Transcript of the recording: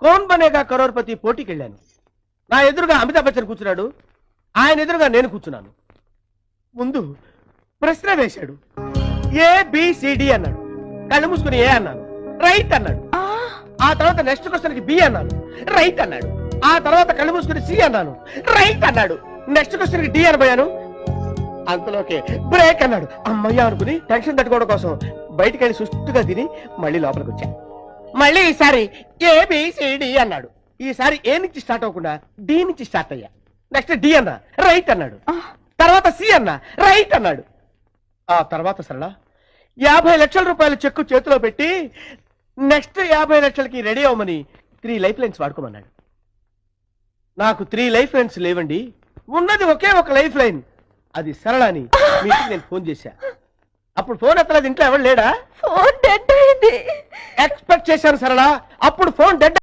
కౌన్ బనేగా కరోర్పతి పోటీకి వెళ్ళాను. నా ఎదురుగా అమితాబ్ బచ్చన్ కూర్చున్నాడు, ఆయన ఎదురుగా నేను కూర్చున్నాను. ముందు ప్రశ్న వేశాడు, ABCD అన్నాడు. కళ్ళు మూసుకుని ఏ అన్నాను, రైట్ అన్నాడు. ఆ తర్వాత నెక్స్ట్ క్వశ్చన్ కి బి అన్నాను, రైట్ అన్నాడు. ఆ తర్వాత కళ్ళు మూసుకుని సి అన్నాను, రైట్ అన్నాడు. నెక్స్ట్ క్వశ్చన్ కి డి అనబోయాను. అంతలోకే బ్రేక్ అన్నాడు. అమ్మయ్య అనుకుని టెన్షన్ తట్టుకోవడం కోసం బయటికి వెళ్ళి సుష్టుగా తిని మళ్ళీ లోపలికి వచ్చా. మళ్ళీ ఈసారి ABCD అన్నాడు. ఈసారి ఏ నుంచి స్టార్ట్ అవ్వకుండా డి నుంచి స్టార్ట్ అయ్యా. నెక్స్ట్ డి అన్నా, రైట్ అన్నాడు. తర్వాత సి అన్నా, రైట్ అన్నాడు. ఆ తర్వాత సరళ 50 లక్షల రూపాయల చెక్కు చేతిలో పెట్టి నెక్స్ట్ 50 లక్షలకి రెడీ అవ్వమని 3 లైఫ్ లైన్స్ వాడుకోమన్నాడు. నాకు 3 లైఫ్ లైన్స్ లేవండి, ఉన్నది ఒకే ఒక లైఫ్ లైన్, అది సరళ అని మీకు నేను ఫోన్ చేశా. అప్పుడు ఫోన్ ఎత్తలేదు, ఇంట్లో ఎవరు లేడా? ఫోన్ డెడ్ అయింది. ఎక్స్పెక్ట్ చేశాను సరళ, అప్పుడు ఫోన్ డెడ్